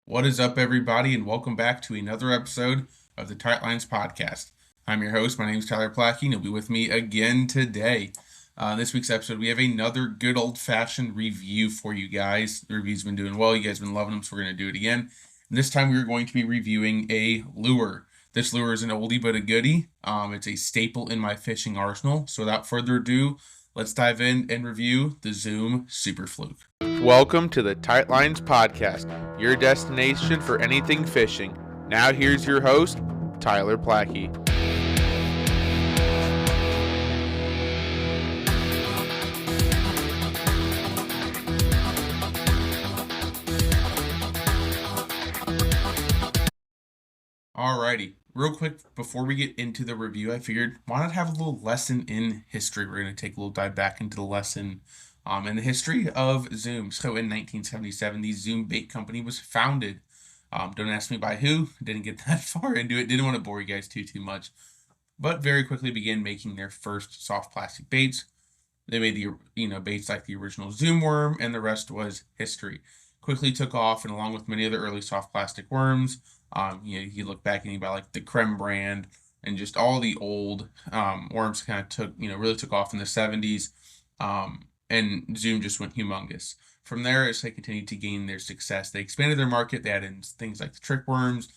What is up, everybody, and welcome back to another episode of the Tight Lines Podcast. I'm your host. My name is Tyler Plackey, and you'll be with me again today. This week's episode, we have another good old-fashioned review for you guys. The review's been doing well. You guys have been loving them, so we're going to do it again. And this time, we're going to be reviewing a lure. This lure is an oldie but a goodie. It's a staple in my fishing arsenal. So without further ado, let's dive in and review the Zoom Super Fluke. Welcome to the Tight Lines Podcast, your destination for anything fishing. Now here's your host, Tyler Plackey. Alrighty, real quick before we get into the review, I figured why not have a little lesson in history. We're going to take a little dive back into the lesson in the history of Zoom. So in 1977, the Zoom Bait Company was founded. Don't ask me by who. Didn't get that far into it. Didn't want to bore you guys too much. But very quickly began making their first soft plastic baits. They made the baits like the original Zoom worm, and the rest was history. Quickly took off, and along with many other early soft plastic worms, you look back and you buy like the Creme brand and just all the old worms kind of really took off in the 70s. And Zoom just went humongous. From there, as they continued to gain their success, they expanded their market. They added things like the trick worms,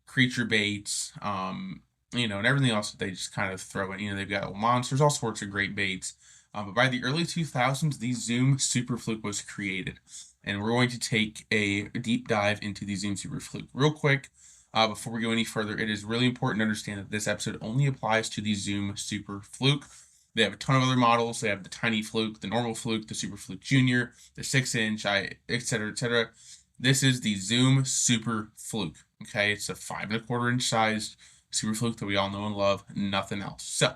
creature baits, and everything else that they just kind of throw in. They've got monsters, all sorts of great baits. But by the early 2000s, the Zoom Super Fluke was created. And we're going to take a deep dive into the Zoom Super Fluke real quick. Before we go any further, it is really important to understand that this episode only applies to the Zoom Super Fluke. They have a ton of other models. They have the Tiny Fluke, the Normal Fluke, the Super Fluke Junior, the 6-inch, etc., etc. This is the Zoom Super Fluke. Okay, it's a 5.25-inch sized Super Fluke that we all know and love. Nothing else. So,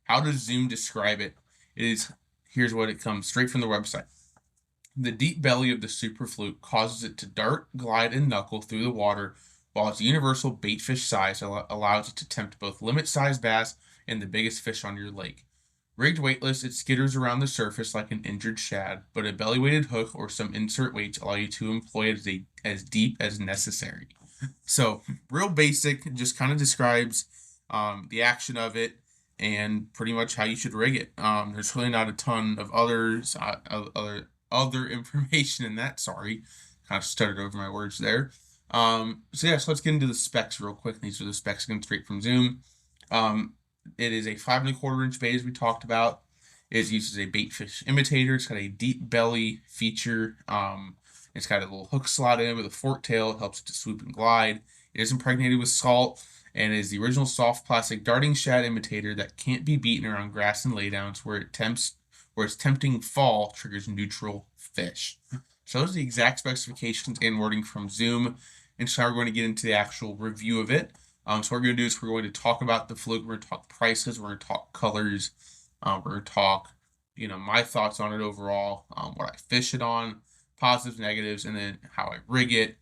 how does Zoom describe it? Here's what it comes straight from the website. The deep belly of the Super Fluke causes it to dart, glide, and knuckle through the water, while its universal baitfish size allows it to tempt both limit-sized bass and the biggest fish on your lake. Rigged weightless, it skitters around the surface like an injured shad, but a belly-weighted hook or some insert weights allow you to employ it as deep as necessary. So, real basic, just kind of describes the action of it and pretty much how you should rig it. There's really not a ton of other information in that. Sorry, kind of stuttered over my words there. So let's get into the specs real quick. These are the specs again straight from Zoom. It is a 5.25-inch bait, as we talked about. It is used as a baitfish imitator. It's got a deep belly feature. It's got a little hook slot in it with a fork tail. It helps it to swoop and glide. It is impregnated with salt and is the original soft plastic darting shad imitator that can't be beaten around grass and laydowns where its tempting fall triggers neutral fish. So those are the exact specifications and wording from Zoom. And so now we're going to get into the actual review of it. So what we're going to do is we're going to talk about the Fluke. We're going to talk prices. We're going to talk colors. We're going to talk, my thoughts on it overall, what I fish it on, positives, negatives, and then how I rig it.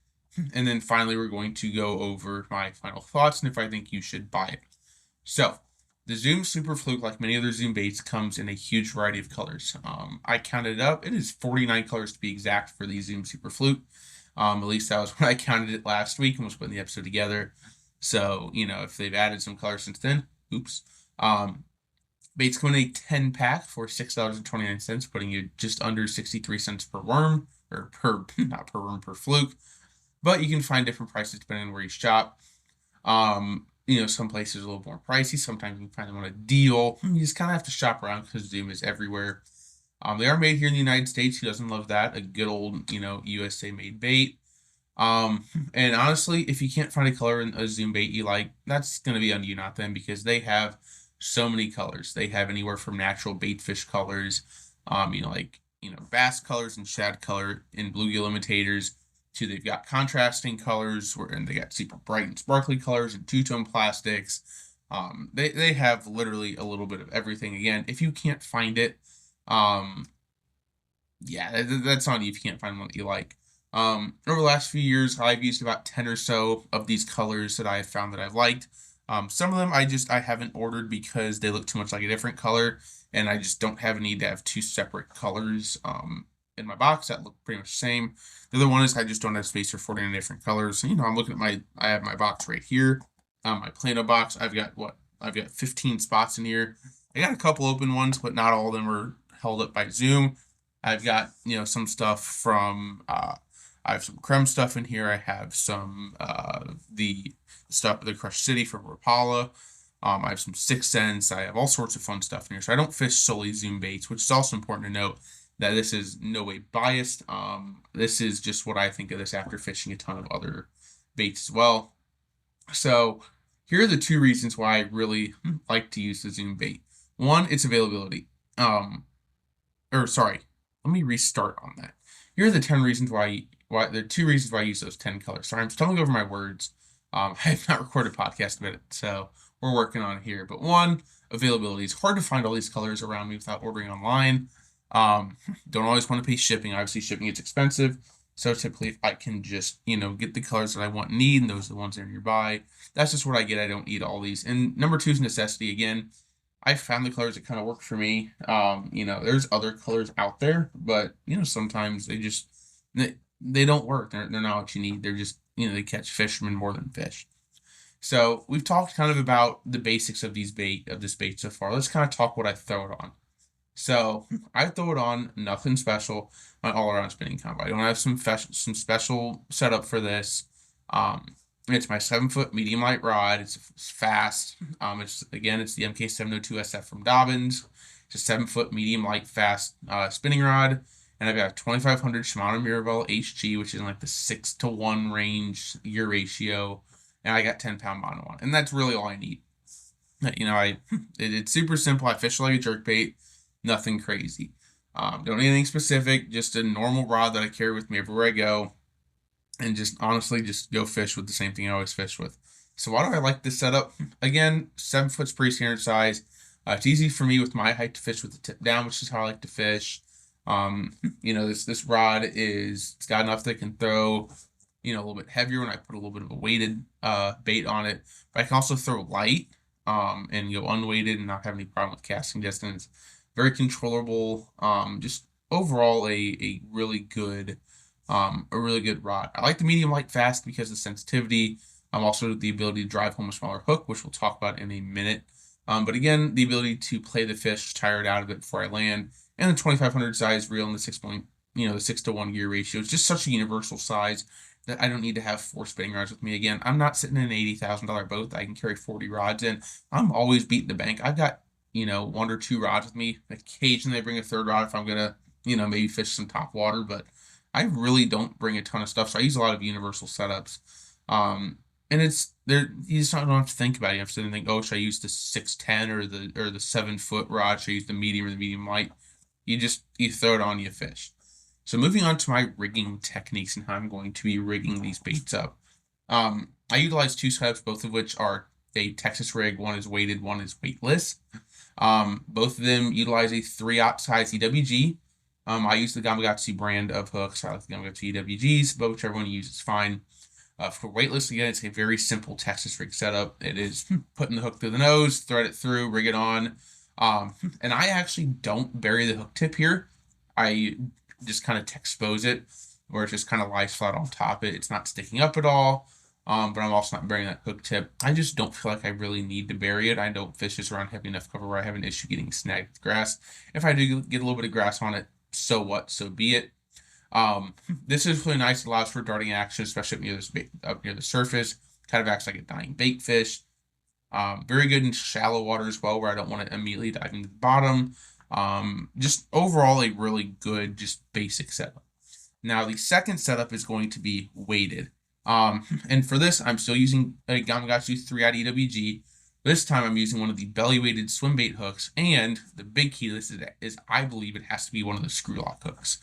And then finally, we're going to go over my final thoughts and if I think you should buy it. So, the Zoom Super Fluke, like many other Zoom baits, comes in a huge variety of colors. I counted it up. It is 49 colors to be exact for the Zoom Super Fluke. At least that was when I counted it last week and was putting the episode together. So, if they've added some colors since then, oops. Baits come in a 10-pack for $6.29, putting you just under 63 cents per worm, or not per worm, per fluke. But you can find different prices depending on where you shop. Some places are a little more pricey. Sometimes you can find them on a deal. You just kind of have to shop around because Zoom is everywhere. They are made here in the United States. Who doesn't love that? A good old, USA made bait. And honestly, if you can't find a color in a Zoom bait you like, that's going to be on you, not them, because they have so many colors. They have anywhere from natural baitfish colors, bass colors and shad color and bluegill imitators, to they've got contrasting colors, and they got super bright and sparkly colors and two-tone plastics. They have literally a little bit of everything. Again, if you can't find it, that's on you if you can't find one that you like. Over the last few years, I've used about 10 or so of these colors that I have found that I've liked. Some of them I haven't ordered because they look too much like a different color, and I just don't have a need to have two separate colors. in my box that look pretty much the same. The other one is I just don't have space for 49 different colors. So, I'm looking at I have my box right here. My Plano box. I've got 15 spots in here. I got a couple open ones, but not all of them are held up by Zoom. I've got, some stuff from, I have some Creme stuff in here. I have some, the stuff at the Crush City from Rapala. I have some Sixth Sense. I have all sorts of fun stuff in here. So I don't fish solely Zoom baits, which is also important to note that this is no way biased. This is just what I think of this after fishing a ton of other baits as well. So here are the two reasons why I really like to use the Zoom bait. One, its availability. Or sorry, let me restart on that. Here are the 10 reasons why the two reasons why I use those 10 colors. Sorry, I'm stumbling over my words. I have not recorded a podcast about it, so we're working on it here. But one, availability. It's hard to find all these colors around me without ordering online. Don't always want to pay shipping. Obviously, shipping is expensive. So typically, if I can just, get the colors that I want and need, and those are the ones that are nearby, that's just what I get. I don't need all these. And number two is necessity. Again, I found the colors that kind of work for me. There's other colors out there, but sometimes they don't work. They're not what you need. They're just they catch fishermen more than fish. So we've talked kind of about the basics of this bait so far. Let's kind of talk what I throw it on. So I throw it on nothing special. My all-around spinning combo. I don't have some special setup for this. It's my 7-foot medium light rod. It's fast. It's the MK702 SF from Dobbins. It's a 7-foot medium light fast spinning rod, and I've got a 2500 Shimano Mirabelle HG, which is in like the 6-to-1 range gear ratio, and I got 10-pound mono on, and that's really all I need. It's super simple. I fish like a jerkbait, nothing crazy. Don't need anything specific, just a normal rod that I carry with me everywhere I go, and just honestly just go fish with the same thing I always fish with. So why do I like this setup? Again, 7 foot's pretty standard size. It's easy for me with my height to fish with the tip down, which is how I like to fish. This rod it's got enough that it can throw, a little bit heavier when I put a little bit of a weighted bait on it. But I can also throw light and go unweighted and not have any problem with casting distance. Very controllable. Just overall a really good rod. I like the medium light fast because of the sensitivity. Also the ability to drive home a smaller hook, which we'll talk about in a minute. But again, the ability to play the fish, tire it out of it before I land, and the 2500 size reel and the 6-to-1 gear ratio. It's just such a universal size that I don't need to have 4 spinning rods with me. Again, I'm not sitting in an $80,000 boat that I can carry 40 rods in. I'm always beating the bank. I've got 1 or 2 rods with me. Occasionally I bring a third rod if I'm gonna maybe fish some top water, but I really don't bring a ton of stuff. So I use a lot of universal setups. And it's there. You just don't have to think about it. You have to think, oh, should I use the 610 or the 7-foot rod? Should I use the medium or the medium light? You throw it on, you fish. So moving on to my rigging techniques and how I'm going to be rigging these baits up. I utilize 2 setups, both of which are a Texas rig. One is weighted, one is weightless. Both of them utilize a 3/0 size EWG. I use the Gamakatsu brand of hooks. I like the Gamakatsu EWGs, but whichever one you use is fine. For weightless, again, it's a very simple Texas rig setup. It is putting the hook through the nose, thread it through, rig it on. And I actually don't bury the hook tip here. I just kind of expose it, where it just kind of lies flat on top of it. It's not sticking up at all, but I'm also not burying that hook tip. I just don't feel like I really need to bury it. I don't fish this around heavy enough cover where I have an issue getting snagged with grass. If I do get a little bit of grass on it, so what? So be it. This is really nice. It allows for darting action, especially up near the surface. Kind of acts like a dying bait fish. Very good in shallow water as well, where I don't want to immediately dive into the bottom. Just overall a really good, just basic setup. Now the second setup is going to be weighted. And for this, I'm still using a Gamakatsu 3/0 EWG. This time I'm using one of the belly weighted swim bait hooks, and the big key to this is I believe it has to be one of the screw lock hooks.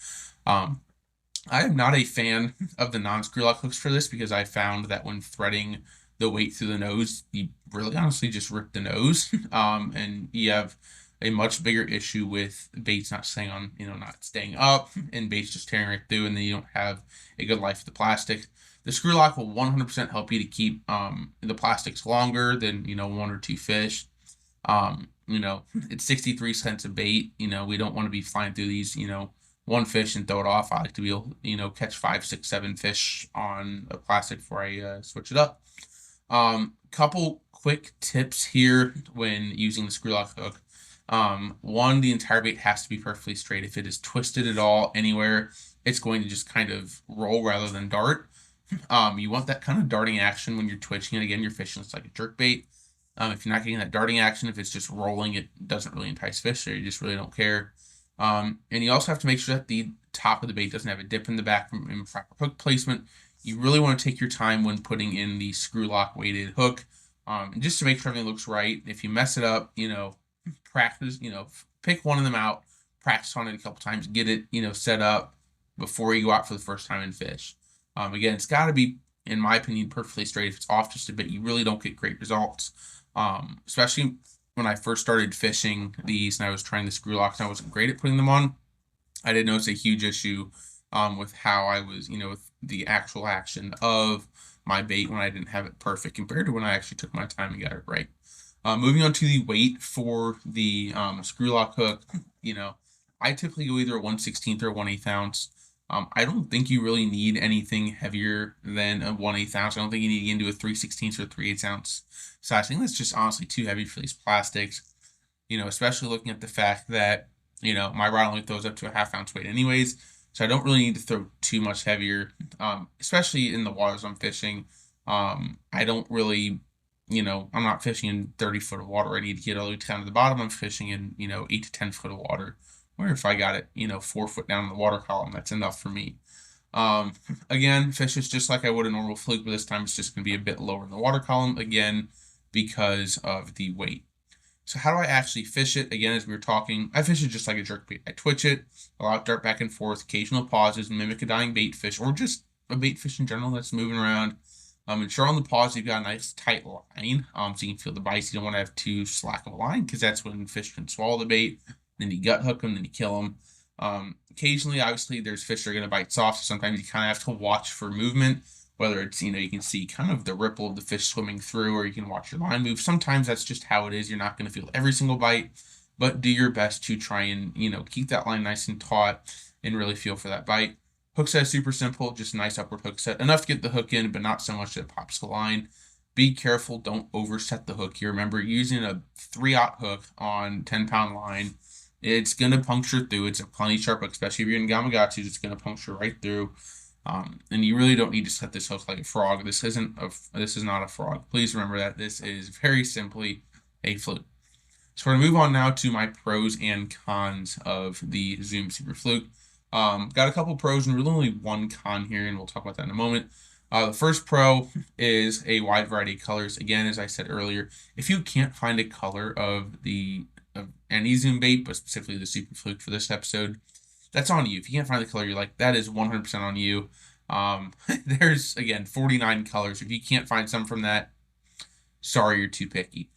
I am not a fan of the non-screw lock hooks for this because I found that when threading the weight through the nose, you really honestly just rip the nose, and you have a much bigger issue with baits not staying on, not staying up, and baits just tearing right through, and then you don't have a good life of the plastic. The screw lock will 100% help you to keep the plastics longer than 1 or 2 fish. It's 63 cents a bait. We don't want to be flying through these one fish and throw it off. I like to be able, catch 5, 6, 7 fish on a plastic before I switch it up. Couple quick tips here when using the screw lock hook. One, the entire bait has to be perfectly straight. If it is twisted at all anywhere, it's going to just kind of roll rather than dart. You want that kind of darting action when you're twitching it. Again, you're fishing it's like a jerk bait. If you're not getting that darting action, if it's just rolling, it doesn't really entice fish, so you just really don't care. And you also have to make sure that the top of the bait doesn't have a dip in the back from improper hook placement. You really want to take your time when putting in the screw lock weighted hook, just to make sure everything looks right. If you mess it up, practice, pick one of them out, practice on it a couple times, get it, set up before you go out for the first time and fish. Again, it's got to be, in my opinion, perfectly straight. If it's off just a bit, you really don't get great results. Especially when I first started fishing these and I was trying the screw locks and I wasn't great at putting them on. I did notice a huge issue with how I was, with the actual action of my bait when I didn't have it perfect compared to when I actually took my time and got it right. Moving on to the weight for the screw lock hook, I typically go either a 1/16 or a 1/8 ounce. I don't think you really need anything heavier than a 1/8 ounce. I don't think you need to get into a 3/16 or 3/8 ounce size. I think that's just honestly too heavy for these plastics, especially looking at the fact that, my rod only throws up to a 1/2 ounce weight anyways. So I don't really need to throw too much heavier, especially in the waters I'm fishing. I don't really, I'm not fishing in 30 foot of water. I need to get all the way down to the bottom. I'm fishing in, 8 to 10 foot of water. Where if I got it, 4 foot down in the water column, that's enough for me. Again, fish is just like I would a normal fluke, but this time it's just going to be a bit lower in the water column, again, because of the weight. So how do I actually fish it? Again, as we were talking, I fish it just like a jerkbait. I twitch it, allow it to dart back and forth, occasional pauses, mimic a dying bait fish, or just a bait fish in general that's moving around. Ensure on the pause you've got a nice tight line, so you can feel the bites. You don't want to have too slack of a line because that's when fish can swallow the bait. Then you gut hook them, then you kill them. Occasionally, obviously, there's fish that are going to bite soft, so sometimes you kind of have to watch for movement, whether it's, you can see kind of the ripple of the fish swimming through, or you can watch your line move. Sometimes that's just how it is. You're not going to feel every single bite, but do your best to try and, keep that line nice and taut and really feel for that bite. Hook set is super simple, just a nice upward hook set. Enough to get the hook in, but not so much that it pops the line. Be careful, don't overset the hook here. Remember, using a 3/0 hook on 10-pound line, it's going to puncture through. It's a plenty sharp hook, especially if you're in Gamakatsu, it's going to puncture right through. And you really don't need to set this hook like a frog. This is not a frog. Please remember that this is very simply a fluke. So we're going to move on now to my pros and cons of the Zoom Super Fluke. Got a couple pros and really only one con here, and we'll talk about that in a moment. The first pro is a wide variety of colors. Again, as I said earlier, if you can't find a color of any Zoom bait, but specifically the Super Fluke for this episode, that's on you. If you can't find the color you like, that is 100% on you. There's, again, 49 colors. If you can't find some from that, sorry, you're too picky.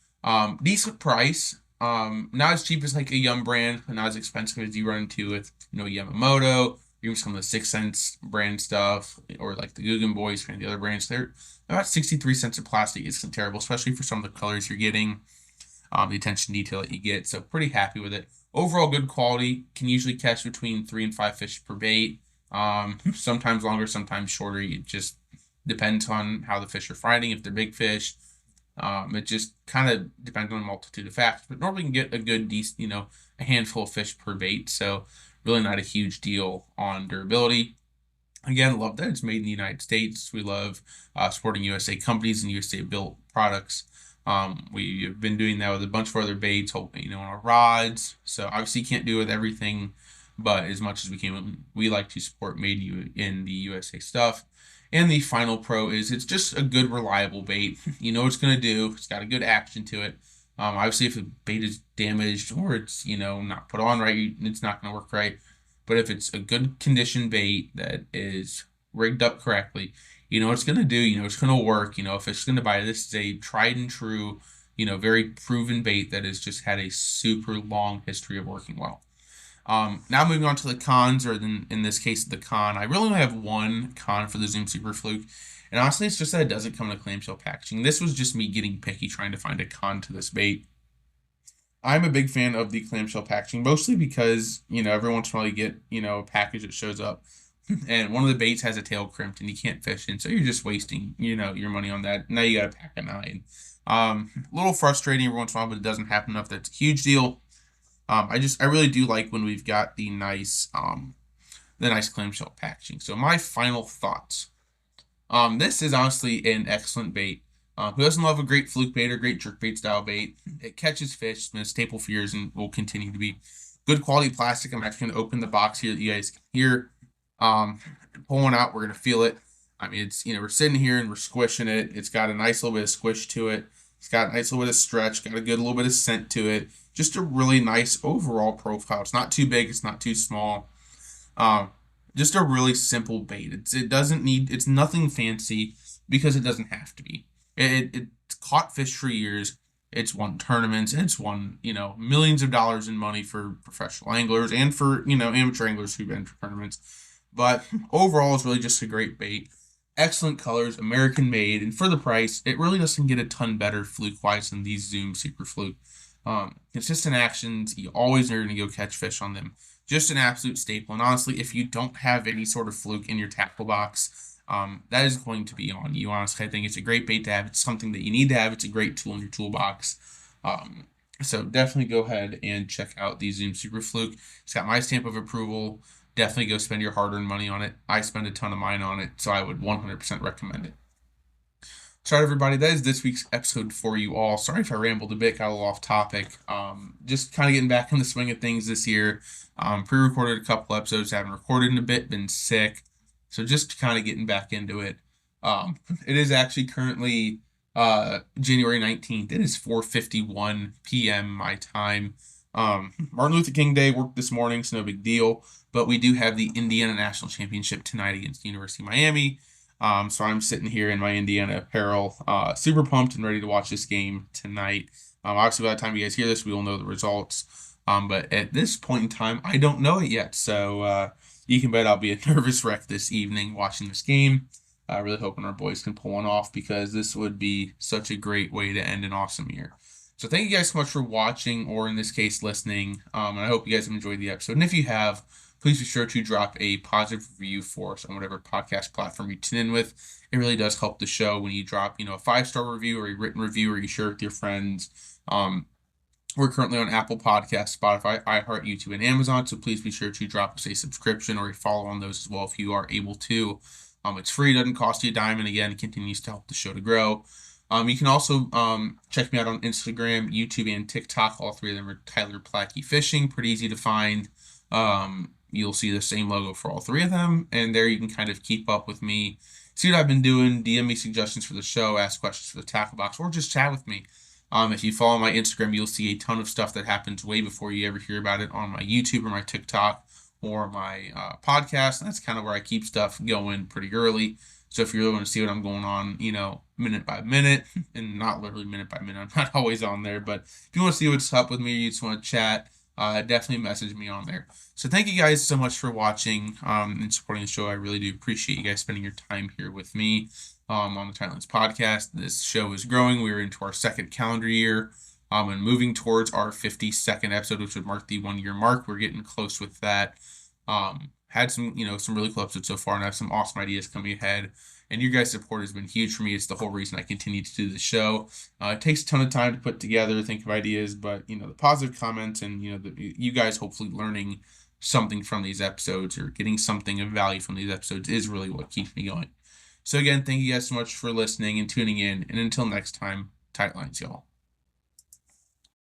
Decent price. Not as cheap as like a Yum brand, but not as expensive as you run into with, Yamamoto, even some of the 6 cents brand stuff, or like the Guggen Boys and the other brands. They're about 63 cents a plastic. It's terrible, especially for some of the colors you're getting, the attention detail that you get. So pretty happy with it. Overall, good quality. Can usually catch between 3 and 5 fish per bait. Sometimes longer, sometimes shorter. It just depends on how the fish are fighting. If they're big fish, it just kind of depends on a multitude of factors. But normally you can get a good, decent, a handful of fish per bait. So really not a huge deal on durability. Again, love that it's made in the United States. We love supporting USA companies and USA built products. We've been doing that with a bunch of other baits, on our rods. So obviously you can't do it with everything, but as much as we can, we like to support made in the USA stuff. And the final pro is it's just a good, reliable bait. You know what it's going to do. It's got a good action to it. Obviously, if a bait is damaged or it's, not put on right, it's not going to work right. But if it's a good condition bait that is rigged up correctly, you know what it's going to do. It's going to work. If it's going to buy this is a tried and true, very proven bait that has just had a super long history of working well. Now moving on to the cons, or in this case, the con. I really only have one con for the Zoom Super Fluke. And honestly, it's just that it doesn't come in a clamshell packaging. This was just me getting picky trying to find a con to this bait. I'm a big fan of the clamshell packaging, mostly because, every once in a while you get, a package that shows up and one of the baits has a tail crimped and you can't fish in. So you're just wasting, your money on that. Now you got to pack a 9. A little frustrating every once in a while, but it doesn't happen enough. That's a huge deal. I really do like when we've got the nice clamshell packaging. So my final thoughts. This is honestly an excellent bait. Who doesn't love a great fluke bait or great jerk bait style bait? It catches fish. It's been a staple for years and will continue to be. Good quality plastic. I'm actually going to open the box here that you guys can hear. Pulling out, we're going to feel it. I mean, it's, we're sitting here and we're squishing it. It's got a nice little bit of squish to it. It's got a nice little bit of stretch, got a good little bit of scent to it. Just a really nice overall profile. It's not too big, it's not too small. Just a really simple bait. It's nothing fancy because it doesn't have to be. It's caught fish for years. It's won tournaments and it's won, millions of dollars in money for professional anglers and for, amateur anglers who've enter tournaments. But overall, it's really just a great bait. Excellent colors, American made, and for the price, it really doesn't get a ton better fluke-wise than these Zoom Super Fluke. Consistent actions, you always are going to go catch fish on them. Just an absolute staple. And honestly, if you don't have any sort of fluke in your tackle box, that is going to be on you. Honestly, I think it's a great bait to have. It's something that you need to have. It's a great tool in your toolbox. So definitely go ahead and check out the Zoom Super Fluke. It's got my stamp of approval. Definitely go spend your hard-earned money on it. I spend a ton of mine on it, so I would 100% recommend it. So, all right, everybody, that is this week's episode for you all. Sorry if I rambled a bit, got a little off topic. Just kind of getting back in the swing of things this year. Pre-recorded a couple episodes, haven't recorded in a bit, been sick. So just kind of getting back into it. It is actually currently January 19th. It is 4:51 p.m. my time. Martin Luther King Day worked this morning, so no big deal. But we do have the Indiana National Championship tonight against the University of Miami. So I'm sitting here in my Indiana apparel, super pumped and ready to watch this game tonight. Obviously, by the time you guys hear this, we will know the results. But at this point in time, I don't know it yet. So you can bet I'll be a nervous wreck this evening watching this game. Really hoping our boys can pull one off because this would be such a great way to end an awesome year. So thank you guys so much for watching, or in this case, listening. And I hope you guys have enjoyed the episode. And if you have, please be sure to drop a positive review for us on whatever podcast platform you tune in with. It really does help the show when you drop, a 5-star review or a written review, or you share it with your friends. We're currently on Apple Podcasts, Spotify, iHeart, YouTube, and Amazon. So please be sure to drop us a subscription or a follow on those as well if you are able to. It's free, doesn't cost you a dime, and again, continues to help the show to grow. You can also check me out on Instagram, YouTube, and TikTok. All 3 of them are Tyler Plackey Fishing. Pretty easy to find. You'll see the same logo for all 3 of them, and there you can kind of keep up with me, see what I've been doing, DM me suggestions for the show, ask questions for the tackle box, or just chat with me. If you follow my Instagram, you'll see a ton of stuff that happens way before you ever hear about it on my YouTube or my TikTok or my podcast. And that's kind of where I keep stuff going pretty early. So if you really want to see what I'm going on, minute by minute, and not literally minute by minute, I'm not always on there, but if you want to see what's up with me or you just want to chat, definitely message me on there. So thank you guys so much for watching and supporting the show. I really do appreciate you guys spending your time here with me on the Tightlands podcast. This show is growing. We're into our 2nd calendar year and moving towards our 52nd episode, which would mark the 1-year mark. We're getting close with that. Had some really cool episodes so far, and I have some awesome ideas coming ahead. And your guys' support has been huge for me. It's the whole reason I continue to do the show. It takes a ton of time to put together, think of ideas, but the positive comments and you guys hopefully learning something from these episodes or getting something of value from these episodes is really what keeps me going. So again, thank you guys so much for listening and tuning in. And until next time, tight lines, y'all.